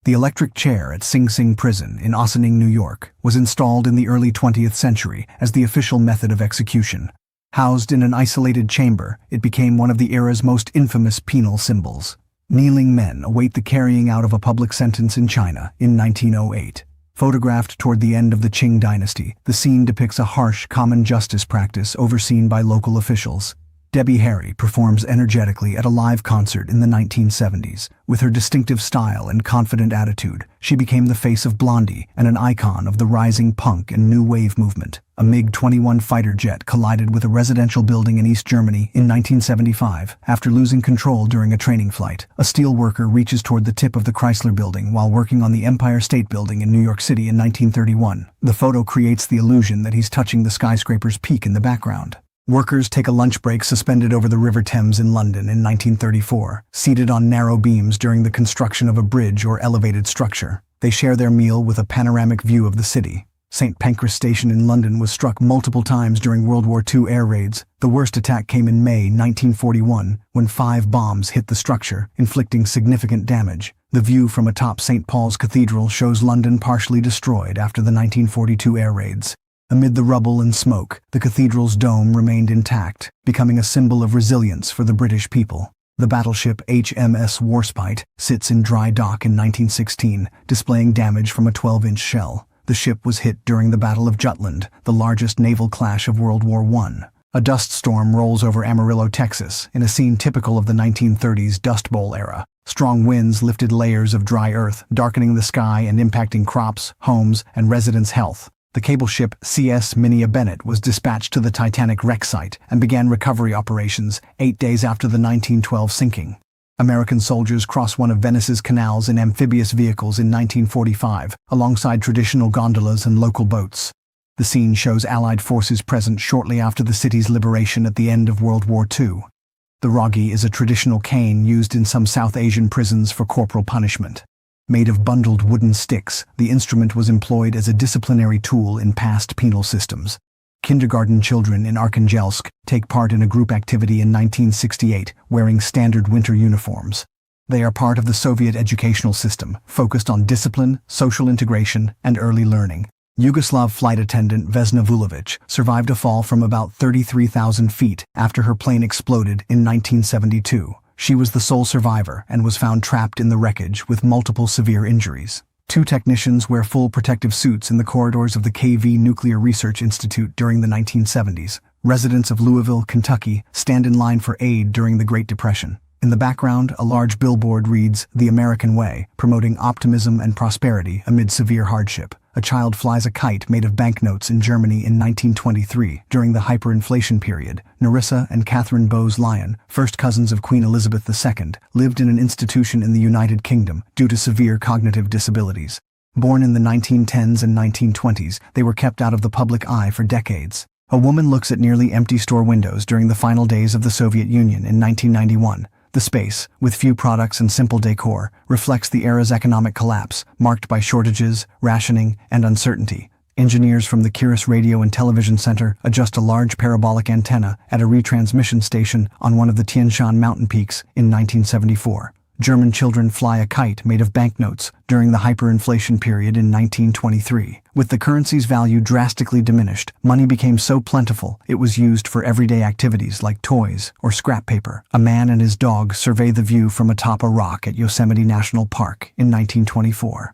The electric chair at Sing Sing Prison in Ossining, New York, was installed in the early 20th century as the official method of execution. Housed in an isolated chamber, it became one of the era's most infamous penal symbols. Kneeling men await the carrying out of a public sentence in China in 1908. Photographed toward the end of the Qing dynasty, the scene depicts a harsh common justice practice overseen by local officials. Debbie Harry performs energetically at a live concert in the 1970s. With her distinctive style and confident attitude, she became the face of Blondie and an icon of the rising punk and new wave movement. A MiG-21 fighter jet collided with a residential building in East Germany in 1975 after losing control during a training flight. A steel worker reaches toward the tip of the Chrysler Building while working on the Empire State Building in New York City in 1931. The photo creates the illusion that he's touching the skyscraper's peak in the background. Workers take a lunch break suspended over the River Thames in London in 1934, seated on narrow beams during the construction of a bridge or elevated structure. They share their meal with a panoramic view of the city. St. Pancras Station in London was struck multiple times during World War II air raids. The worst attack came in May 1941, when 5 bombs hit the structure, inflicting significant damage. The view from atop St. Paul's Cathedral shows London partially destroyed after the 1942 air raids. Amid the rubble and smoke, the cathedral's dome remained intact, becoming a symbol of resilience for the British people. The battleship HMS Warspite sits in dry dock in 1916, displaying damage from a 12-inch shell. The ship was hit during the Battle of Jutland, the largest naval clash of World War I. A dust storm rolls over Amarillo, Texas, in a scene typical of the 1930s Dust Bowl era. Strong winds lifted layers of dry earth, darkening the sky and impacting crops, homes, and residents' health. The cable ship CS Minia Bennett was dispatched to the Titanic wreck site and began recovery operations 8 days after the 1912 sinking. American soldiers crossed one of Venice's canals in amphibious vehicles in 1945, alongside traditional gondolas and local boats. The scene shows Allied forces present shortly after the city's liberation at the end of World War II. The rogi is a traditional cane used in some South Asian prisons for corporal punishment. Made of bundled wooden sticks, the instrument was employed as a disciplinary tool in past penal systems. Kindergarten children in Arkhangelsk take part in a group activity in 1968, wearing standard winter uniforms. They are part of the Soviet educational system, focused on discipline, social integration, and early learning. Yugoslav flight attendant Vesna Vulovic survived a fall from about 33,000 feet after her plane exploded in 1972. She was the sole survivor and was found trapped in the wreckage with multiple severe injuries. 2 technicians wear full protective suits in the corridors of the KV Nuclear Research Institute during the 1970s. Residents of Louisville, Kentucky, stand in line for aid during the Great Depression. In the background, a large billboard reads, "The American Way," promoting optimism and prosperity amid severe hardship. A child flies a kite made of banknotes in Germany in 1923, during the hyperinflation period. Nerissa and Catherine Bowes-Lyon, first cousins of Queen Elizabeth II, lived in an institution in the United Kingdom due to severe cognitive disabilities. Born in the 1910s and 1920s, they were kept out of the public eye for decades. A woman looks at nearly empty store windows during the final days of the Soviet Union in 1991. The space, with few products and simple decor, reflects the era's economic collapse, marked by shortages, rationing, and uncertainty. Engineers from the Kiris Radio and Television Center adjust a large parabolic antenna at a retransmission station on one of the Tian Shan mountain peaks in 1974. German children fly a kite made of banknotes during the hyperinflation period in 1923. With the currency's value drastically diminished, money became so plentiful it was used for everyday activities like toys or scrap paper. A man and his dog survey the view from atop a rock at Yosemite National Park in 1924.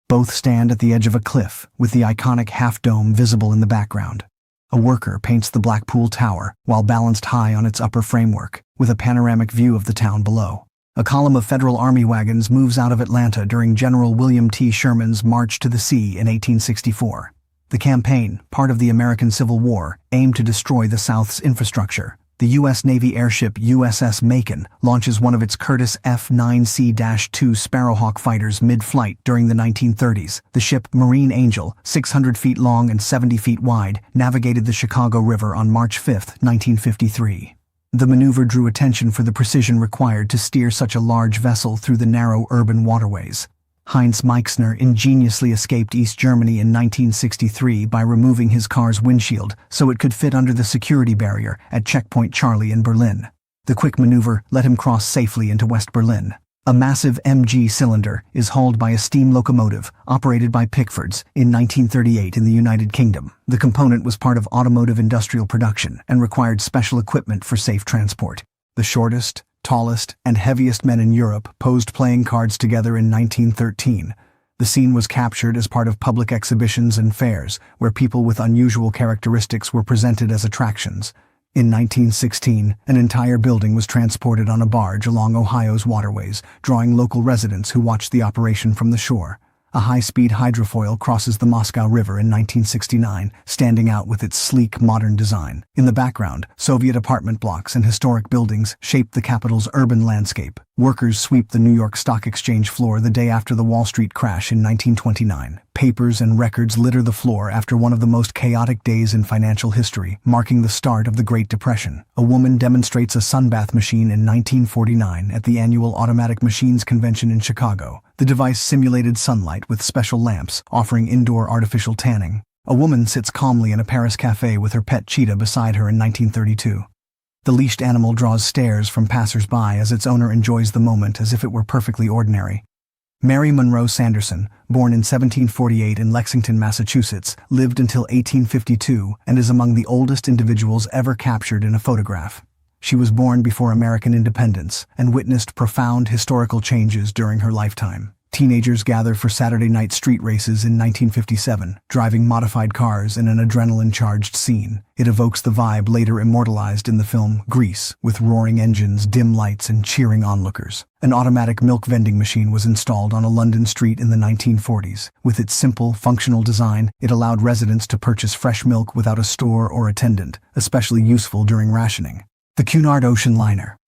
Both stand at the edge of a cliff, with the iconic half-dome visible in the background. A worker paints the Blackpool Tower while balanced high on its upper framework, with a panoramic view of the town below. A column of Federal Army wagons moves out of Atlanta during General William T. Sherman's March to the Sea in 1864. The campaign, part of the American Civil War, aimed to destroy the South's infrastructure. The U.S. Navy airship USS Macon launches one of its Curtiss F-9C-2 Sparrowhawk fighters mid-flight during the 1930s. The ship Marine Angel, 600 feet long and 70 feet wide, navigated the Chicago River on March 5, 1953. The maneuver drew attention for the precision required to steer such a large vessel through the narrow urban waterways. Heinz Meixner ingeniously escaped East Germany in 1963 by removing his car's windshield so it could fit under the security barrier at Checkpoint Charlie in Berlin. The quick maneuver let him cross safely into West Berlin. A massive MG cylinder is hauled by a steam locomotive operated by Pickfords in 1938 in the United Kingdom. The component was part of automotive industrial production and required special equipment for safe transport. The shortest, tallest, and heaviest men in Europe posed playing cards together in 1913. The scene was captured as part of public exhibitions and fairs, where people with unusual characteristics were presented as attractions. In 1916, an entire building was transported on a barge along Ohio's waterways, drawing local residents who watched the operation from the shore. A high-speed hydrofoil crosses the Moscow River in 1969, standing out with its sleek, modern design. In the background, Soviet apartment blocks and historic buildings shape the capital's urban landscape. Workers sweep the New York Stock Exchange floor the day after the Wall Street crash in 1929. Papers and records litter the floor after one of the most chaotic days in financial history, marking the start of the Great Depression. A woman demonstrates a sunbath machine in 1949 at the annual Automatic Machines Convention in Chicago. The device simulated sunlight with special lamps, offering indoor artificial tanning. A woman sits calmly in a Paris cafe with her pet cheetah beside her in 1932. The leashed animal draws stares from passers-by as its owner enjoys the moment as if it were perfectly ordinary. Mary Monroe Sanderson, born in 1748 in Lexington, Massachusetts, lived until 1852 and is among the oldest individuals ever captured in a photograph. She was born before American independence and witnessed profound historical changes during her lifetime. Teenagers gather for Saturday night street races in 1957, driving modified cars in an adrenaline-charged scene. It evokes the vibe later immortalized in the film Grease, with roaring engines, dim lights, and cheering onlookers. An automatic milk vending machine was installed on a London street in the 1940s. With its simple, functional design, it allowed residents to purchase fresh milk without a store or attendant, especially useful during rationing. The Cunard Ocean Liner.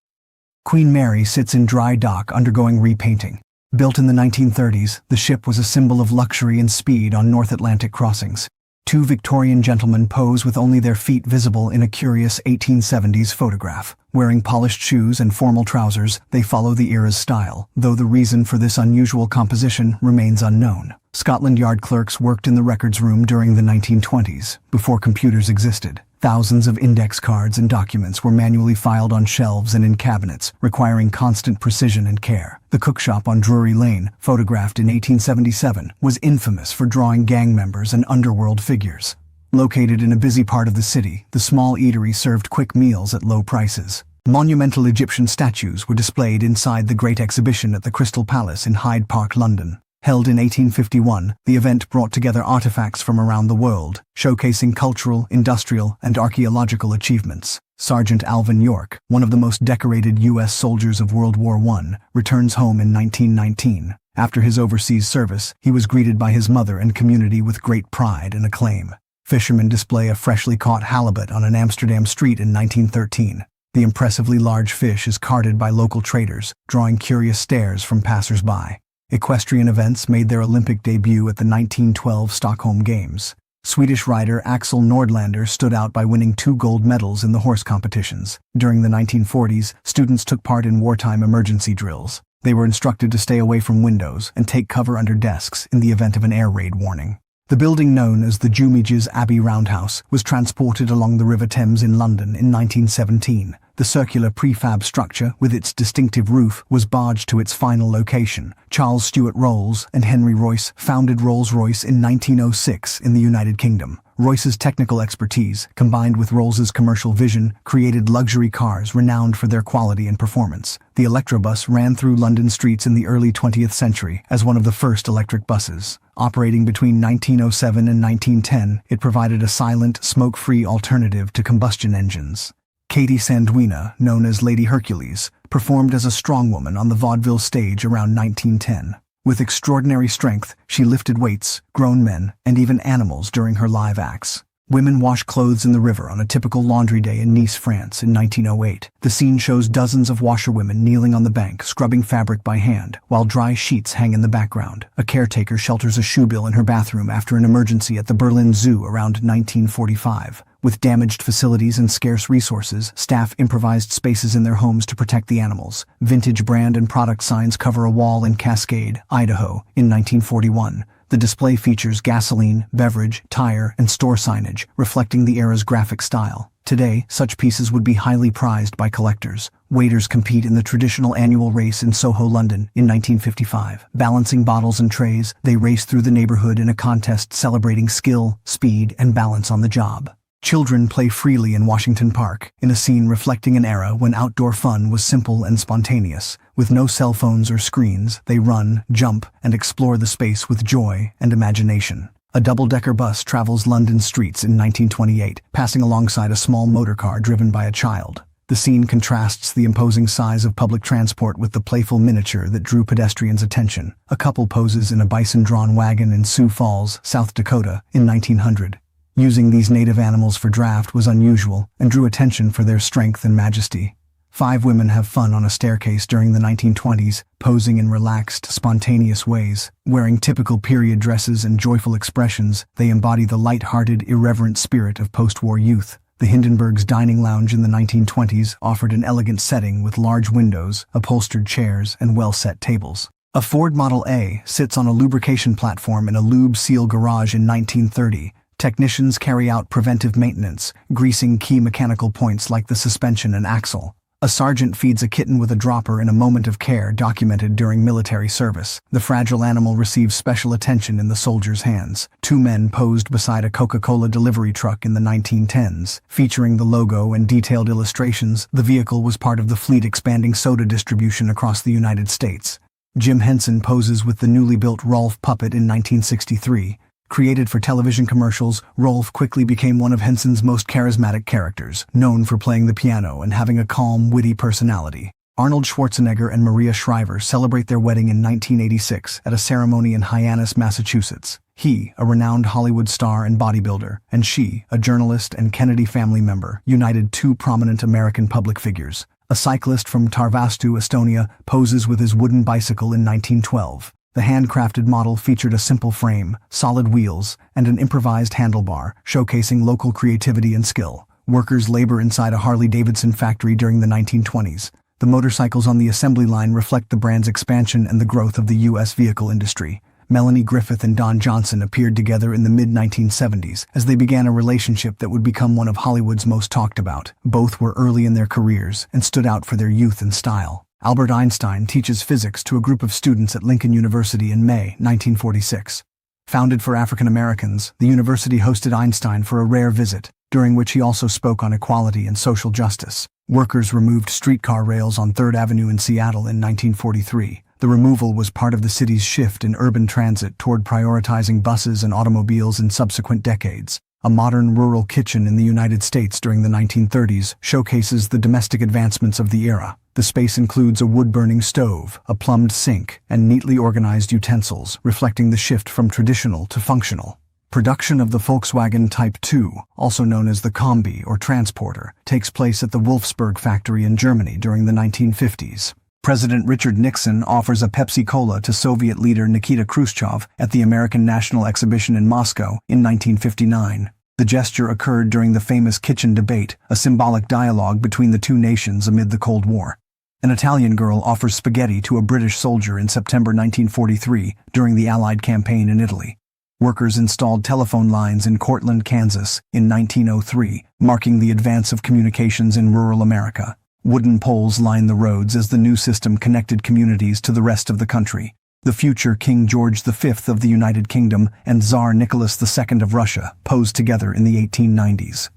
Queen Mary sits in dry dock undergoing repainting. Built in the 1930s, the ship was a symbol of luxury and speed on North Atlantic crossings. Two Victorian gentlemen pose with only their feet visible in a curious 1870s photograph. Wearing polished shoes and formal trousers, they follow the era's style, though the reason for this unusual composition remains unknown. Scotland Yard clerks worked in the records room during the 1920s, before computers existed. Thousands of index cards and documents were manually filed on shelves and in cabinets, requiring constant precision and care. The cookshop on Drury Lane, photographed in 1877, was infamous for drawing gang members and underworld figures. Located in a busy part of the city, the small eatery served quick meals at low prices. Monumental Egyptian statues were displayed inside the Great Exhibition at the Crystal Palace in Hyde Park, London. Held in 1851, the event brought together artifacts from around the world, showcasing cultural, industrial, and archaeological achievements. Sergeant Alvin York, one of the most decorated U.S. soldiers of World War I, returns home in 1919. After his overseas service, he was greeted by his mother and community with great pride and acclaim. Fishermen display a freshly caught halibut on an Amsterdam street in 1913. The impressively large fish is carted by local traders, drawing curious stares from passers-by. Equestrian events made their Olympic debut at the 1912 Stockholm Games. Swedish rider Axel Nordlander stood out by winning 2 gold medals in the horse competitions. During the 1940s, students took part in wartime emergency drills. They were instructed to stay away from windows and take cover under desks in the event of an air raid warning. The building known as the Jumiges Abbey Roundhouse was transported along the River Thames in London in 1917. The circular prefab structure, with its distinctive roof, was barged to its final location. Charles Stuart Rolls and Henry Royce founded Rolls-Royce in 1906 in the United Kingdom. Royce's technical expertise, combined with Rolls's commercial vision, created luxury cars renowned for their quality and performance. The Electrobus ran through London streets in the early 20th century as one of the first electric buses. Operating between 1907 and 1910, it provided a silent, smoke-free alternative to combustion engines. Katie Sanduina, known as Lady Hercules, performed as a strongwoman on the vaudeville stage around 1910. With extraordinary strength, she lifted weights, grown men, and even animals during her live acts. Women wash clothes in the river on a typical laundry day in Nice, France in 1908. The scene shows dozens of washerwomen kneeling on the bank, scrubbing fabric by hand, while dry sheets hang in the background. A caretaker shelters a shoebill in her bathroom after an emergency at the Berlin Zoo around 1945. With damaged facilities and scarce resources, staff improvised spaces in their homes to protect the animals. Vintage brand and product signs cover a wall in Cascade, Idaho, in 1941. The display features gasoline, beverage, tire, and store signage, reflecting the era's graphic style. Today, such pieces would be highly prized by collectors. Waiters compete in the traditional annual race in Soho, London, in 1955. Balancing bottles and trays, they race through the neighborhood in a contest celebrating skill, speed, and balance on the job. Children play freely in Washington Park, in a scene reflecting an era when outdoor fun was simple and spontaneous. With no cell phones or screens, they run, jump, and explore the space with joy and imagination. A double-decker bus travels London streets in 1928, passing alongside a small motorcar driven by a child. The scene contrasts the imposing size of public transport with the playful miniature that drew pedestrians' attention. A couple poses in a bison-drawn wagon in Sioux Falls, South Dakota, in 1900. Using these native animals for draft was unusual and drew attention for their strength and majesty. 5 women have fun on a staircase during the 1920s, posing in relaxed, spontaneous ways. Wearing typical period dresses and joyful expressions, they embody the light-hearted, irreverent spirit of post-war youth. The Hindenburg's dining lounge in the 1920s offered an elegant setting with large windows, upholstered chairs, and well-set tables. A Ford Model A sits on a lubrication platform in a Lube Seal garage in 1930. Technicians carry out preventive maintenance, greasing key mechanical points like the suspension and axle. A sergeant feeds a kitten with a dropper in a moment of care documented during military service. The fragile animal receives special attention in the soldier's hands. 2 men posed beside a Coca-Cola delivery truck in the 1910s. Featuring the logo and detailed illustrations, the vehicle was part of the fleet expanding soda distribution across the United States. Jim Henson poses with the newly built Rolf puppet in 1963. Created for television commercials, Rolf quickly became one of Henson's most charismatic characters, known for playing the piano and having a calm, witty personality. Arnold Schwarzenegger and Maria Shriver celebrate their wedding in 1986 at a ceremony in Hyannis, Massachusetts. He, a renowned Hollywood star and bodybuilder, and she, a journalist and Kennedy family member, united 2 prominent American public figures. A cyclist from Tarvastu, Estonia, poses with his wooden bicycle in 1912. The handcrafted model featured a simple frame, solid wheels, and an improvised handlebar, showcasing local creativity and skill. Workers labor inside a Harley-Davidson factory during the 1920s. The motorcycles on the assembly line reflect the brand's expansion and the growth of the U.S. vehicle industry. Melanie Griffith and Don Johnson appeared together in the mid-1970s as they began a relationship that would become one of Hollywood's most talked about. Both were early in their careers and stood out for their youth and style. Albert Einstein teaches physics to a group of students at Lincoln University in May 1946. Founded for African Americans, the university hosted Einstein for a rare visit, during which he also spoke on equality and social justice. Workers removed streetcar rails on 3rd Avenue in Seattle in 1943. The removal was part of the city's shift in urban transit toward prioritizing buses and automobiles in subsequent decades. A modern rural kitchen in the United States during the 1930s showcases the domestic advancements of the era. The space includes a wood-burning stove, a plumbed sink, and neatly organized utensils, reflecting the shift from traditional to functional. Production of the Volkswagen Type 2, also known as the Kombi or Transporter, takes place at the Wolfsburg factory in Germany during the 1950s. President Richard Nixon offers a Pepsi-Cola to Soviet leader Nikita Khrushchev at the American National Exhibition in Moscow in 1959. The gesture occurred during the famous kitchen debate, a symbolic dialogue between the 2 nations amid the Cold War. An Italian girl offers spaghetti to a British soldier in September 1943 during the Allied campaign in Italy. Workers installed telephone lines in Cortland, Kansas in 1903, marking the advance of communications in rural America. Wooden poles lined the roads as the new system connected communities to the rest of the country. The future King George V of the United Kingdom and Tsar Nicholas II of Russia posed together in the 1890s.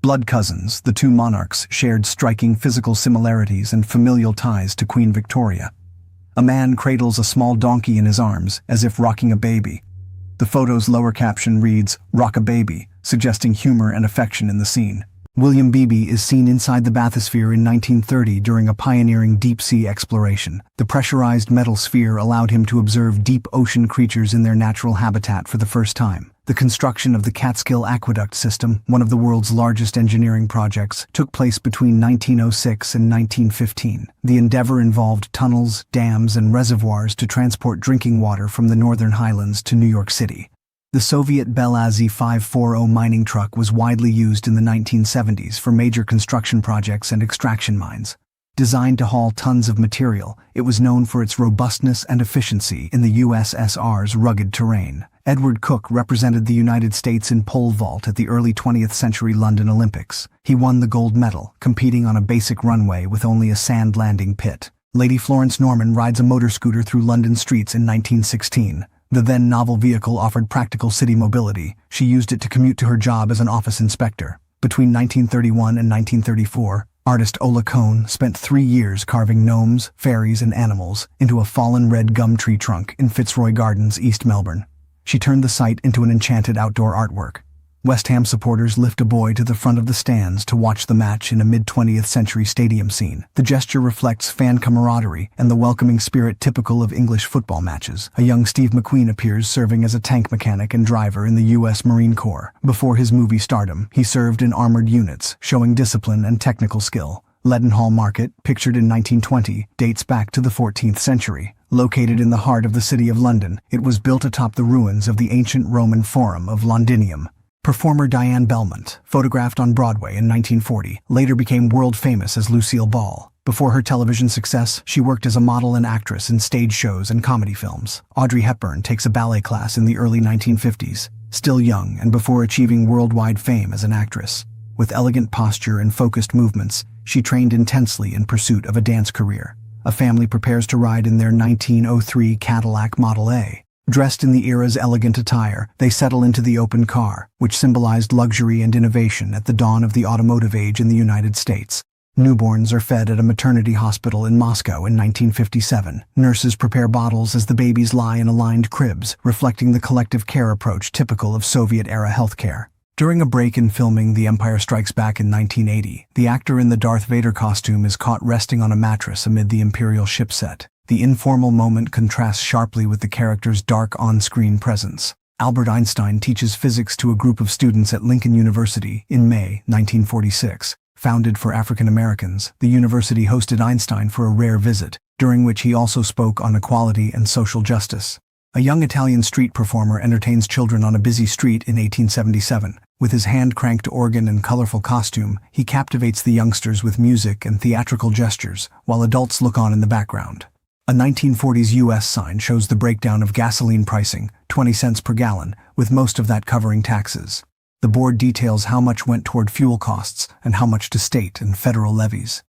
Blood cousins, the 2 monarchs shared striking physical similarities and familial ties to Queen Victoria. A man cradles a small donkey in his arms, as if rocking a baby. The photo's lower caption reads, "Rock a Baby," suggesting humor and affection in the scene. William Beebe is seen inside the bathysphere in 1930 during a pioneering deep-sea exploration. The pressurized metal sphere allowed him to observe deep ocean creatures in their natural habitat for the first time. The construction of the Catskill Aqueduct System, one of the world's largest engineering projects, took place between 1906 and 1915. The endeavor involved tunnels, dams, and reservoirs to transport drinking water from the Northern Highlands to New York City. The Soviet Belazi 540 mining truck was widely used in the 1970s for major construction projects and extraction mines. Designed to haul tons of material, it was known for its robustness and efficiency in the USSR's rugged terrain. Edward Cook represented the United States in pole vault at the early 20th century London Olympics. He won the gold medal, competing on a basic runway with only a sand landing pit. Lady Florence Norman rides a motor scooter through London streets in 1916. The then novel vehicle offered practical city mobility. She used it to commute to her job as an office inspector. Between 1931 and 1934, artist Ola Kohn spent 3 years carving gnomes, fairies, and animals into a fallen red gum tree trunk in Fitzroy Gardens, East Melbourne. She turned the site into an enchanted outdoor artwork. West Ham supporters lift a boy to the front of the stands to watch the match in a mid-20th century stadium scene. The gesture reflects fan camaraderie and the welcoming spirit typical of English football matches. A young Steve McQueen appears serving as a tank mechanic and driver in the U.S. Marine Corps. Before his movie stardom, he served in armored units, showing discipline and technical skill. Leadenhall Market, pictured in 1920, dates back to the 14th century. Located in the heart of the city of London, it was built atop the ruins of the ancient Roman Forum of Londinium. Performer Diane Belmont, photographed on Broadway in 1940, later became world-famous as Lucille Ball. Before her television success, she worked as a model and actress in stage shows and comedy films. Audrey Hepburn takes a ballet class in the early 1950s, still young and before achieving worldwide fame as an actress. With elegant posture and focused movements, she trained intensely in pursuit of a dance career. A family prepares to ride in their 1903 Cadillac Model A. Dressed in the era's elegant attire, they settle into the open car, which symbolized luxury and innovation at the dawn of the automotive age in the United States. Newborns are fed at a maternity hospital in Moscow in 1957. Nurses prepare bottles as the babies lie in aligned cribs, reflecting the collective care approach typical of Soviet-era healthcare. During a break in filming The Empire Strikes Back in 1980, the actor in the Darth Vader costume is caught resting on a mattress amid the Imperial ship set. The informal moment contrasts sharply with the character's dark on-screen presence. Albert Einstein teaches physics to a group of students at Lincoln University in May 1946. Founded for African Americans, the university hosted Einstein for a rare visit, during which he also spoke on equality and social justice. A young Italian street performer entertains children on a busy street in 1877. With his hand-cranked organ and colorful costume, he captivates the youngsters with music and theatrical gestures, while adults look on in the background. A 1940s U.S. sign shows the breakdown of gasoline pricing, 20 cents per gallon, with most of that covering taxes. The board details how much went toward fuel costs and how much to state and federal levies.